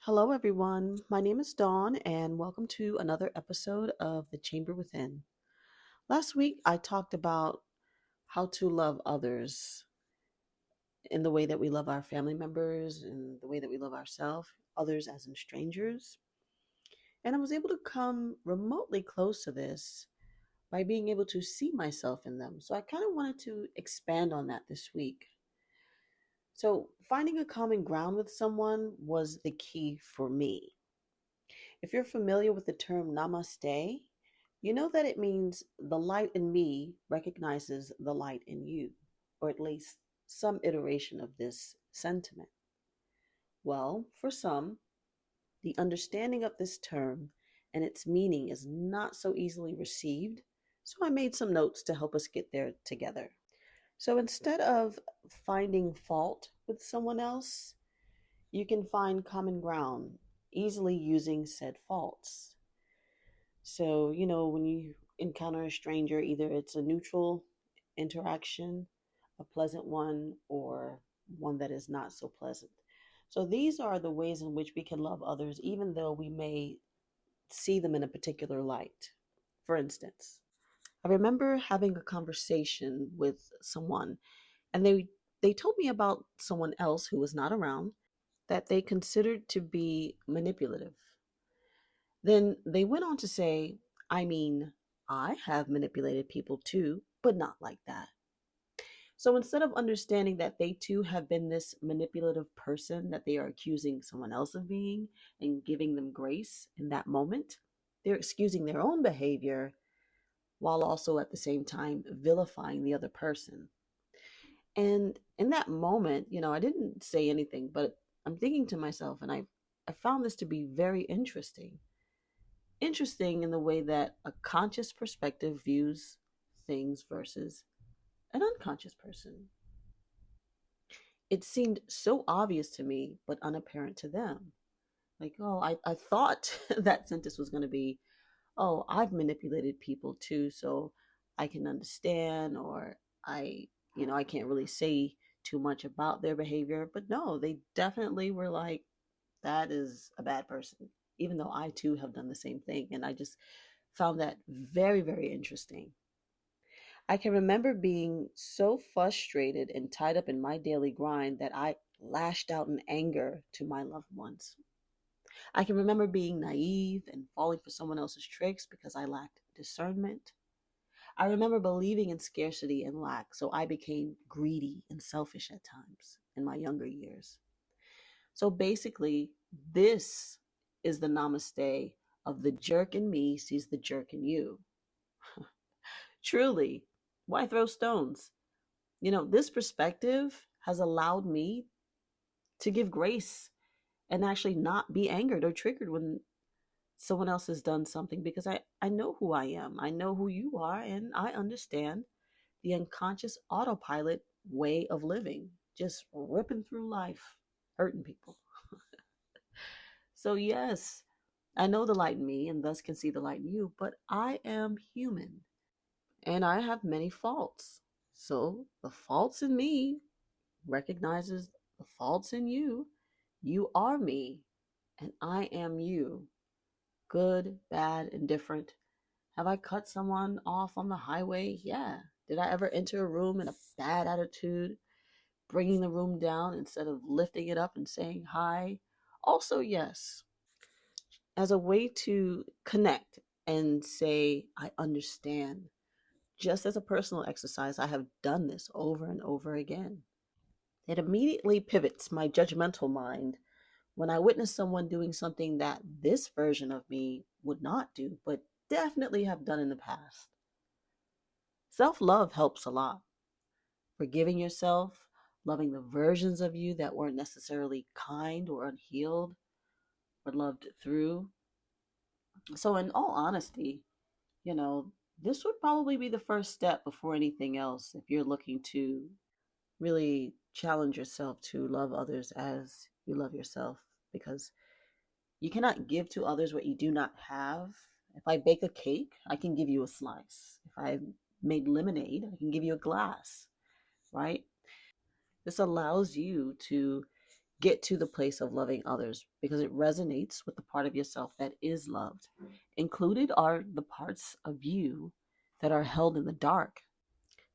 Hello, everyone. My name is Dawn, and welcome to another episode of The Chamber Within. Last week, I talked about how to love others in the way that we love our family members and the way that we love ourselves, others as in strangers. And I was able to come remotely close to this by being able to see myself in them. So I kind of wanted to expand on that this week. So, finding a common ground with someone was the key for me. If you're familiar with the term namaste, you know that it means the light in me recognizes the light in you, or at least some iteration of this sentiment. Well, for some, the understanding of this term and its meaning is not so easily received, so I made some notes to help us get there together. So instead of finding fault with someone else, you can find common ground easily using said faults. So, when you encounter a stranger, either it's a neutral interaction, a pleasant one, or one that is not so pleasant. So, these are the ways in which we can love others, even though we may see them in a particular light. For instance, I remember having a conversation with someone, and they told me about someone else who was not around that they considered to be manipulative. Then they went on to say, I mean, I have manipulated people too, but not like that. So instead of understanding that they too have been this manipulative person that they are accusing someone else of being and giving them grace in that moment, they're excusing their own behavior while also at the same time vilifying the other person. And in that moment, I didn't say anything, but I'm thinking to myself, and I found this to be very interesting in the way that a conscious perspective views things versus an unconscious person. It seemed so obvious to me, but unapparent to them. Like, oh, I thought that sentence was going to be, oh, I've manipulated people too, so I can understand, or I can't really say too much about their behavior. But no, they definitely were like, that is a bad person, even though I too have done the same thing. And I just found that very, very interesting. I can remember being so frustrated and tied up in my daily grind that I lashed out in anger to my loved ones. I can remember being naive and falling for someone else's tricks because I lacked discernment. I remember believing in scarcity and lack, so I became greedy and selfish at times in my younger years. So basically, this is the namaste of the jerk in me sees the jerk in you. Truly, why throw stones? This perspective has allowed me to give grace and actually not be angered or triggered when someone else has done something because I know who I am. I know who you are, and I understand the unconscious autopilot way of living, just ripping through life, hurting people. So, yes, I know the light in me and thus can see the light in you, but I am human and I have many faults. So, the faults in me recognizes the faults in you. You are me and I am you. Good, bad, indifferent. Have I cut someone off on the highway? Yeah. Did I ever enter a room in a bad attitude, bringing the room down instead of lifting it up and saying hi? Also, yes. As a way to connect and say, I understand. Just as a personal exercise, I have done this over and over again. It immediately pivots my judgmental mind when I witness someone doing something that this version of me would not do, but definitely have done in the past. Self love helps a lot. Forgiving yourself, loving the versions of you that weren't necessarily kind or unhealed or loved through. So, in all honesty, you know, this would probably be the first step before anything else if you're looking to really challenge yourself to love others as you love yourself, because you cannot give to others what you do not have. If I bake a cake, I can give you a slice. If I made lemonade, I can give you a glass, right? This allows you to get to the place of loving others because it resonates with the part of yourself that is loved. Included are the parts of you that are held in the dark,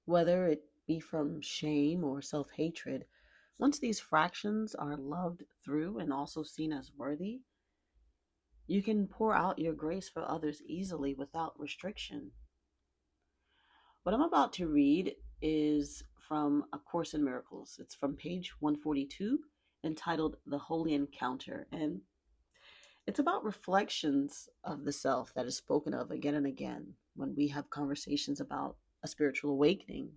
whether it be from shame or self hatred. Once these fractions are loved through and also seen as worthy, you can pour out your grace for others easily without restriction. What I'm about to read is from A Course in Miracles. It's from page 142, entitled The Holy Encounter. And it's about reflections of the self that is spoken of again and again when we have conversations about a spiritual awakening.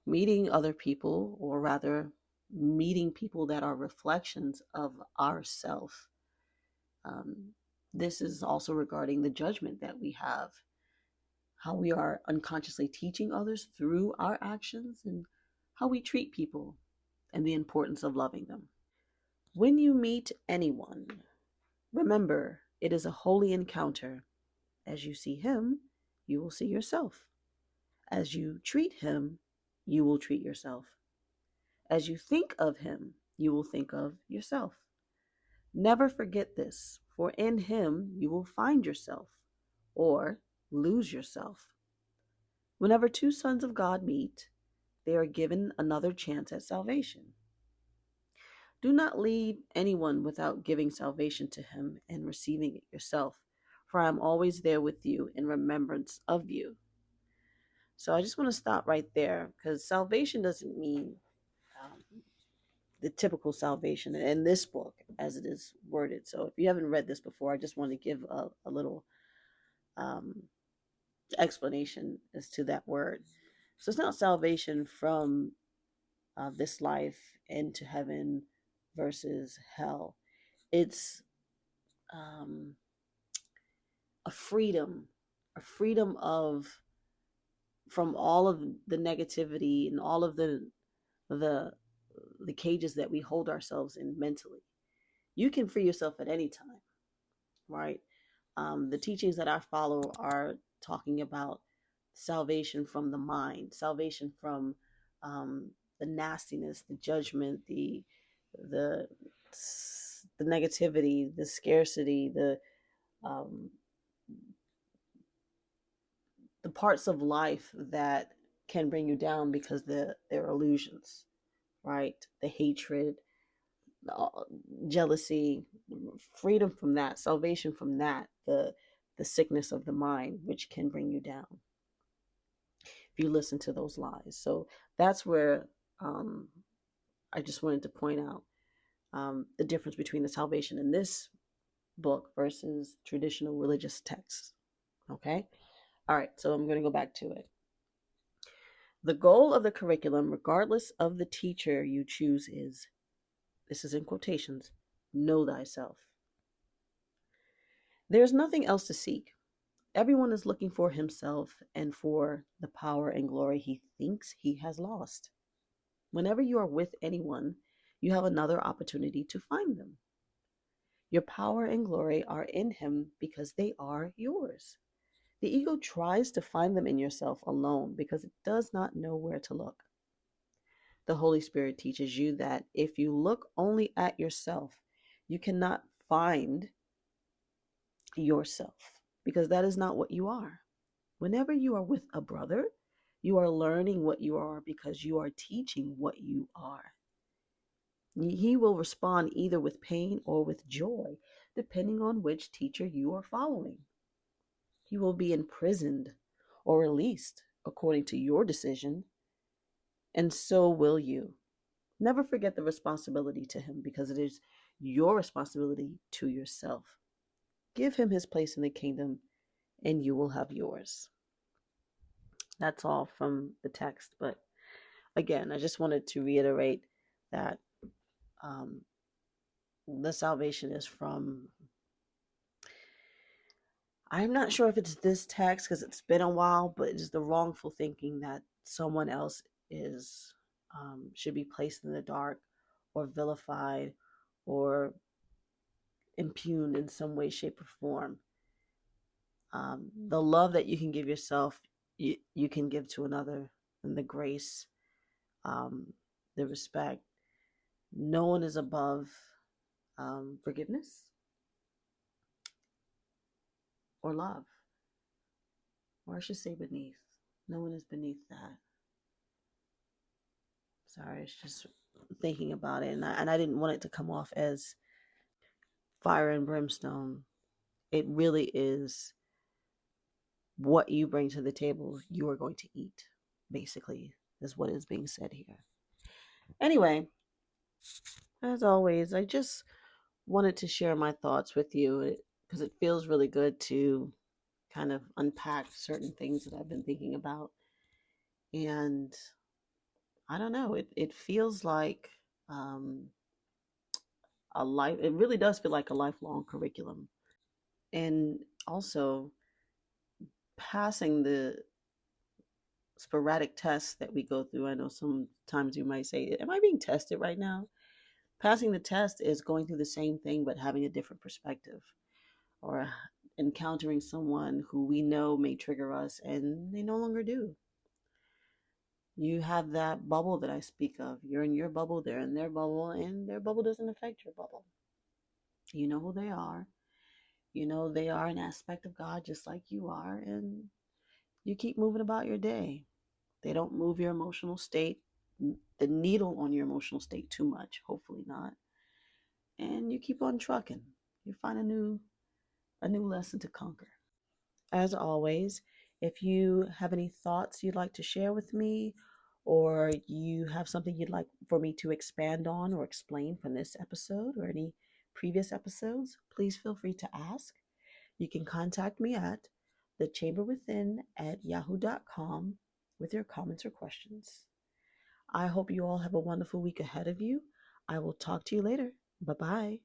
Meeting other people, or rather, meeting people that are reflections of ourself. Um, this is also regarding the judgment that we have, how we are unconsciously teaching others through our actions, and how we treat people, and the importance of loving them. When you meet anyone, remember it is a holy encounter. As you see him, you will see yourself. As you treat him, you will treat yourself. As you think of him, you will think of yourself. Never forget this, for in him you will find yourself, or lose yourself. Whenever two sons of God meet, they are given another chance at salvation. Do not leave anyone without giving salvation to him and receiving it yourself, for I am always there with you in remembrance of you. So I just want to stop right there, because salvation doesn't mean the typical salvation in this book as it is worded. So if you haven't read this before, I just want to give a little um, explanation as to that word. So it's not salvation from this life into heaven versus hell. It's um, a freedom of from all of the negativity and all of the the cages that we hold ourselves in mentally. You can free yourself at any time, right? The teachings that I follow are talking about salvation from the mind, salvation from the nastiness, the judgment, the the negativity, the scarcity, um, the parts of life that can bring you down because they're illusions, right? The hatred, the jealousy, freedom from that, salvation from that, the sickness of the mind, which can bring you down if you listen to those lies. So that's where I just wanted to point out the difference between the salvation in this book versus traditional religious texts. Okay? All right, so I'm going to go back to it. The goal of the curriculum, regardless of the teacher you choose, is, this is in quotations, know thyself. There is nothing else to seek. Everyone is looking for himself and for the power and glory he thinks he has lost. Whenever you are with anyone, you have another opportunity to find them. Your power and glory are in him because they are yours. The ego tries to find them in yourself alone because it does not know where to look. The Holy Spirit teaches you that if you look only at yourself, you cannot find yourself because that is not what you are. Whenever you are with a brother, you are learning what you are because you are teaching what you are. He will respond either with pain or with joy, depending on which teacher you are following. He will be imprisoned or released according to your decision, and so will you. Never forget the responsibility to him because it is your responsibility to yourself. Give him his place in the kingdom, and you will have yours. That's all from the text. But again, I just wanted to reiterate that um, the salvation is from, I'm not sure if it's this text because it's been a while, but it's the wrongful thinking that someone else is should be placed in the dark or vilified or impugned in some way, shape, or form. The love that you can give yourself, you can give to another, and the grace, the respect, No one is above forgiveness or love, or I should say beneath. No one is beneath that. Sorry, it's just thinking about it, and I didn't want it to come off as fire and brimstone. It really is what you bring to the table, you are going to eat, basically, is what is being said here. Anyway, as always, I just wanted to share my thoughts with you because it feels really good to kind of unpack certain things that I've been thinking about. And I don't know, it feels like a life, it really does feel like a lifelong curriculum. And also passing the sporadic tests that we go through. I know sometimes you might say, am I being tested right now? Passing the test is going through the same thing, but having a different perspective, or encountering someone who we know may trigger us and they no longer do. You have that bubble that I speak of. You're in your bubble, they're in their bubble, and their bubble doesn't affect your bubble. You know who they are. You know they are an aspect of God just like you are, and you keep moving about your day. They don't move your emotional state, the needle on your emotional state too much, hopefully not. And you keep on trucking. You find a new lesson to conquer. As always, if you have any thoughts you'd like to share with me, or you have something you'd like for me to expand on or explain from this episode or any previous episodes, please feel free to ask. You can contact me at thechamberwithin@yahoo.com with your comments or questions. I hope you all have a wonderful week ahead of you. I will talk to you later. Bye bye.